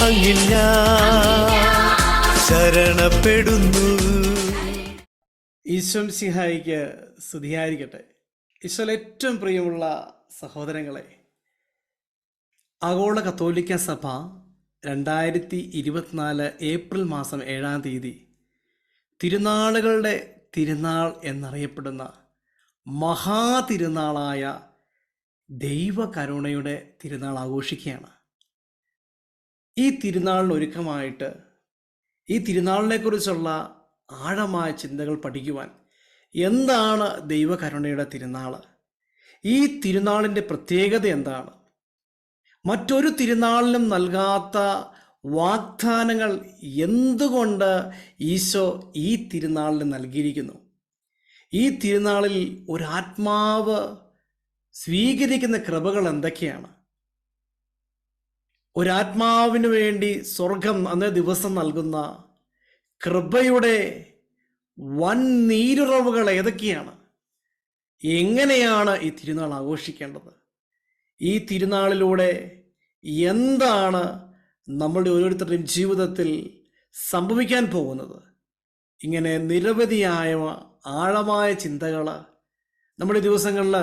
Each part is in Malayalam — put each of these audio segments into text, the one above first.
അങ്ങിൽ ഞാൻ ശരണപ്പെടുന്നു. ഈശ്വംസിഹായിക്ക് സ്തുതിയായിരിക്കട്ടെ. ഈശോയിൽ ഏറ്റവും പ്രിയമുള്ള സഹോദരങ്ങളെ, ആഗോള കത്തോലിക്ക സഭ 2024 ഏപ്രിൽ മാസം 7-ാം തീയതി തിരുനാളുകളുടെ തിരുനാൾ എന്നറിയപ്പെടുന്ന മഹാതിരുനാളായ ദൈവകരുണയുടെ തിരുനാൾ ആഘോഷിക്കുകയാണ്. ഈ തിരുനാളിനൊരുക്കമായിട്ട് ഈ തിരുനാളിനെക്കുറിച്ചുള്ള ആഴമായ ചിന്തകൾ പഠിക്കുവാൻ, എന്താണ് ദൈവകരുണയുടെ തിരുനാൾ, ഈ തിരുനാളിൻ്റെ പ്രത്യേകത എന്താണ്, മറ്റൊരു തിരുനാളിനും നൽകാത്ത വാഗ്ദാനങ്ങൾ എന്തുകൊണ്ട് ഈശോ ഈ തിരുനാളിന് നൽകിയിരിക്കുന്നു, ഈ തിരുനാളിൽ ഒരാത്മാവ് സ്വീകരിക്കുന്ന കൃപകൾ എന്തൊക്കെയാണ്, ഒരാത്മാവിന് വേണ്ടി സ്വർഗം അന്നേ ദിവസം നൽകുന്ന കൃപയുടെ വൻ നീരുറവുകൾ ഏതൊക്കെയാണ്, എങ്ങനെയാണ് ഈ തിരുനാൾ ആഘോഷിക്കേണ്ടത്, ഈ തിരുനാളിലൂടെ എന്താണ് നമ്മളുടെ ഓരോരുത്തരുടെയും ജീവിതത്തിൽ സംഭവിക്കാൻ പോകുന്നത്, ഇങ്ങനെ നിരവധിയായ ആഴമായ ചിന്തകൾ നമ്മുടെ ദിവസങ്ങളിൽ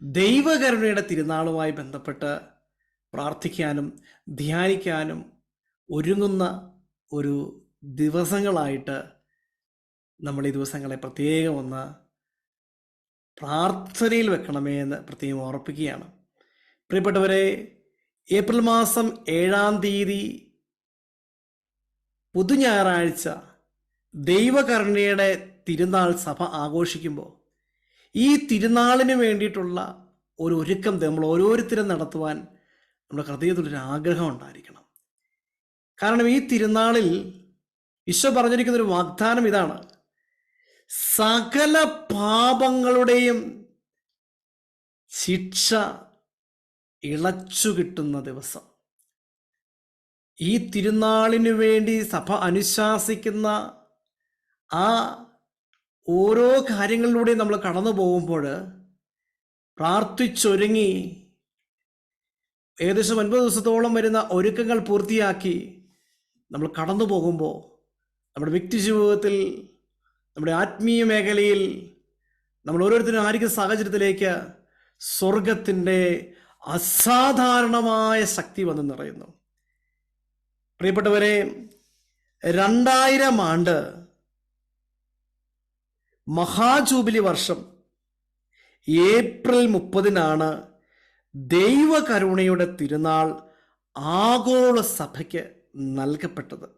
ദൈവകരുണയുടെ തിരുനാളുമായി ബന്ധപ്പെട്ട് പ്രാർത്ഥിക്കാനും ധ്യാനിക്കാനും ഒരുങ്ങുന്ന ഒരു ദിവസങ്ങളായിട്ട് നമ്മൾ ഈ ദിവസങ്ങളെ പ്രത്യേകം ഒന്ന് പ്രാർത്ഥനയിൽ വെക്കണമേ എന്ന് പ്രത്യേകം ഓർപ്പിക്കുകയാണ്. പ്രിയപ്പെട്ടവരെ, ഏപ്രിൽ മാസം 7-ാം തീയതി പുതുഞായറാഴ്ച ദൈവകരുണയുടെ തിരുനാൾ സഭ ആഘോഷിക്കുമ്പോൾ ഈ തിരുനാളിന് വേണ്ടിയിട്ടുള്ള ഒരു ഒരുക്കം നമ്മൾ ഓരോരുത്തരും നടത്തുവാൻ നമ്മുടെ ഹൃദയത്തിലൊരു ആഗ്രഹം ഉണ്ടായിരിക്കണം. കാരണം ഈ തിരുനാളിൽ ഈശോ പറഞ്ഞിരിക്കുന്നൊരു വാഗ്ദാനം ഇതാണ്: സകല പാപങ്ങളുടെയും ശിക്ഷ ഇളച്ചു കിട്ടുന്ന ദിവസം. ഈ തിരുനാളിനു വേണ്ടി സഭ അനുശാസിക്കുന്ന ആ ഓരോ കാര്യങ്ങളിലൂടെയും നമ്മൾ കടന്നു പോകുമ്പോൾ, പ്രാർത്ഥിച്ചൊരുങ്ങി ഏകദേശം 9 ദിവസത്തോളം വരുന്ന ഒരുക്കങ്ങൾ പൂർത്തിയാക്കി നമ്മൾ കടന്നു പോകുമ്പോൾ, നമ്മുടെ വ്യക്തി ജീവിതത്തിൽ, നമ്മുടെ ആത്മീയ മേഖലയിൽ നമ്മൾ ഓരോരുത്തരും ആയിരിക്കുന്ന സാഹചര്യത്തിലേക്ക് സ്വർഗത്തിൻ്റെ അസാധാരണമായ ശക്തി വന്ന് നിറയുന്നു. പ്രിയപ്പെട്ടവരെ, 2000 ആണ്ട് മഹാജൂബിലി വർഷം ഏപ്രിൽ 30-നാണ് ദൈവകരുണയുടെ തിരുനാൾ ആഗോള സഭയ്ക്ക് നൽകപ്പെട്ടത്.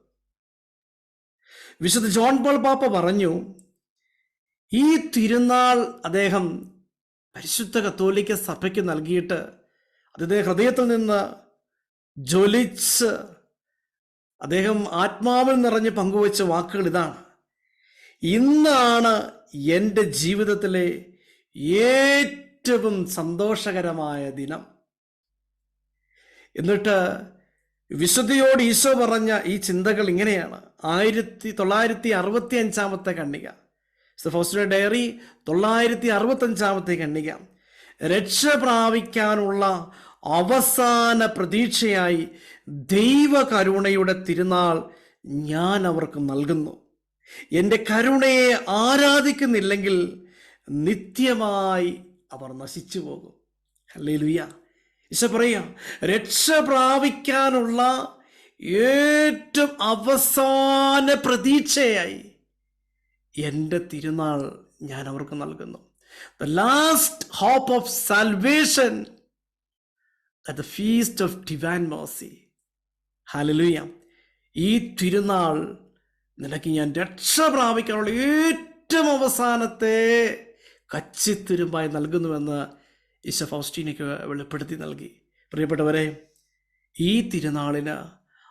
വിശുദ്ധ ജോൺ പോൾ പാപ്പ പറഞ്ഞു, ഈ തിരുനാൾ അദ്ദേഹം പരിശുദ്ധ കത്തോലിക്ക സഭയ്ക്ക് നൽകിയിട്ട് അദ്ദേഹത്തെ ഹൃദയത്തിൽ നിന്ന് ജ്വലിച്ച് അദ്ദേഹം ആത്മാവിൽ നിറഞ്ഞ് പങ്കുവച്ച വാക്കുകൾ ഇതാണ്: ഇന്നാണ് എൻ്റെ ജീവിതത്തിലെ ഏറ്റവും സന്തോഷകരമായ ദിനം. എന്നിട്ട് വിശുദ്ധിയോട് ഈശോ പറഞ്ഞ ഈ ചിന്തകൾ ഇങ്ങനെയാണ്. 1965 ഖണ്ഡിക, ഫൗസ്റ്റീന ഡയറി 965 ഖണ്ഡിക. രക്ഷ പ്രാപിക്കാനുള്ള അവസാന പ്രതീക്ഷയായി ദൈവകരുണയുടെ തിരുനാൾ ഞാൻ അവർക്ക് നൽകുന്നു. എൻ്റെ കരുണയെ ആരാധിക്കുന്നില്ലെങ്കിൽ നിത്യമായി അവർ നശിച്ചു പോകും. ഹല്ലേലൂയ. ഈശോ പറയാം, രക്ഷ പ്രാപിക്കാനുള്ള ഏറ്റവും അവസാന പ്രതീക്ഷയായി എൻ്റെ തിരുനാൾ ഞാൻ അവർക്ക് നൽകുന്നു. The last hope of salvation at the feast of divine mercy. Hallelujah. ഈ തിരുനാൾ നിനക്ക് ഞാൻ രക്ഷ പ്രാപിക്കാനുള്ള ഏറ്റവും അവസാനത്തെ കച്ചിത്തിരുമ്പായി നൽകുന്നുവെന്ന് ഈശോ ഫൗസ്റ്റീനയ്ക്ക് വെളിപ്പെടുത്തി നൽകി. പ്രിയപ്പെട്ടവരെ, ഈ തിരുനാളിന്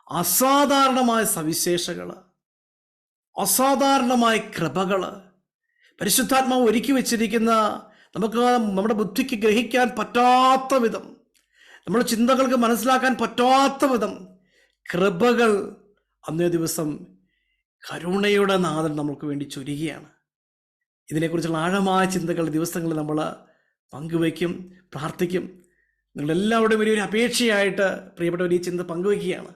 അസാധാരണമായ സവിശേഷതകൾ, അസാധാരണമായ കൃപകൾ, പരിശുദ്ധാത്മാവ് ഒരുക്കി വെച്ചിരിക്കുന്ന, നമുക്ക് നമ്മുടെ ബുദ്ധിക്ക് ഗ്രഹിക്കാൻ പറ്റാത്ത വിധം, നമ്മുടെ ചിന്തകൾക്ക് മനസ്സിലാക്കാൻ പറ്റാത്ത വിധം കൃപകൾ അന്നേ ദിവസം കരുണയുടെ നാഥൻ നമുക്ക് വേണ്ടി ചൊരിയുകയാണ്. ഇതിനെക്കുറിച്ചുള്ള ആഴമായ ചിന്തകൾ ദിവസങ്ങളിൽ നമ്മൾ പങ്കുവയ്ക്കും, പ്രാർത്ഥിക്കും. നിങ്ങളെല്ലാവരുടെയും വലിയൊരു അപേക്ഷയായിട്ട് പ്രിയപ്പെട്ടവർ ഈ ചിന്ത പങ്കുവയ്ക്കുകയാണ്.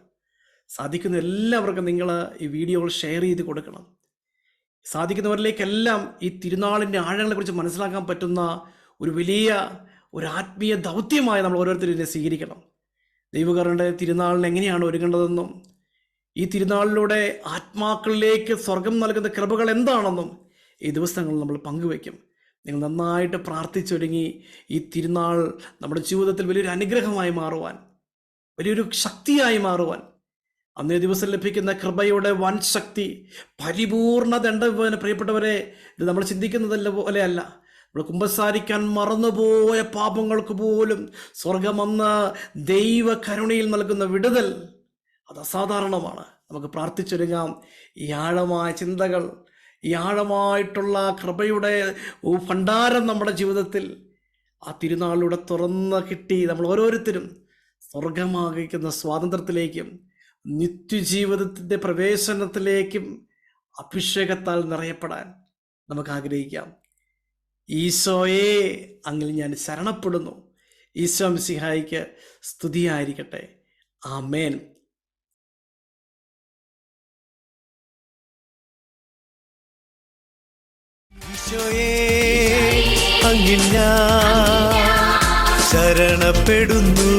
സാധിക്കുന്ന എല്ലാവർക്കും നിങ്ങൾ ഈ വീഡിയോകൾ ഷെയർ ചെയ്ത് കൊടുക്കണം. സാധിക്കുന്നവരിലേക്കെല്ലാം ഈ തിരുനാളിൻ്റെ ആഴങ്ങളെക്കുറിച്ച് മനസ്സിലാക്കാൻ പറ്റുന്ന ഒരു വലിയ ഒരു ആത്മീയ ദൗത്യമായി നമ്മൾ ഓരോരുത്തരും ഇതിനെ സ്വീകരിക്കണം. ദൈവകരുടെ തിരുനാളിന് എങ്ങനെയാണ് ഒരുങ്ങേണ്ടതെന്നും ഈ തിരുനാളിലൂടെ ആത്മാക്കളിലേക്ക് സ്വർഗം നൽകുന്ന കൃപകൾ എന്താണെന്നും ഈ ദിവസങ്ങളിൽ നമ്മൾ പങ്കുവയ്ക്കും. നിങ്ങൾ നന്നായിട്ട് പ്രാർത്ഥിച്ചൊരുങ്ങി ഈ തിരുനാൾ നമ്മുടെ ജീവിതത്തിൽ വലിയൊരു അനുഗ്രഹമായി മാറുവാൻ, വലിയൊരു ശക്തിയായി മാറുവാൻ, അന്നേ ദിവസം ലഭിക്കുന്ന കൃപയുടെ വൻ ശക്തി പരിപൂർണത ഉണ്ട്. പ്രിയപ്പെട്ടവരെ, ഇത് നമ്മൾ ചിന്തിക്കുന്നതല്ല പോലെയല്ല. നമ്മൾ കുമ്പസാരിക്കാൻ മറന്നുപോയ പാപങ്ങൾക്ക് പോലും സ്വർഗമെന്ന ദൈവ കരുണയിൽ നൽകുന്ന വിടുതൽ അത് അസാധാരണമാണ്. നമുക്ക് പ്രാർത്ഥിച്ചൊരുങ്ങാം. ഈ ആഴമായ ചിന്തകൾ, ഈ ആഴമായിട്ടുള്ള കൃപയുടെ ഭണ്ഡാരം നമ്മുടെ ജീവിതത്തിൽ ആ തിരുനാളിലൂടെ തുറന്ന് കിട്ടി നമ്മൾ ഓരോരുത്തരും സ്വർഗമാകിക്കുന്ന സ്വാതന്ത്ര്യത്തിലേക്കും നിത്യജീവിതത്തിൻ്റെ പ്രവേശനത്തിലേക്കും അഭിഷേകത്താൽ നിറയപ്പെടാൻ നമുക്ക് ആഗ്രഹിക്കാം. ഈശോയെ, അങ്ങിൽ ഞാൻ ശരണപ്പെടുന്നു. ഈശോ മിശിഹായിക്ക് സ്തുതിയായിരിക്കട്ടെ. ആമേൻ. ഈശോയെ, അങ്ങിൽ ഞാൻ ശരണപ്പെടുന്നു.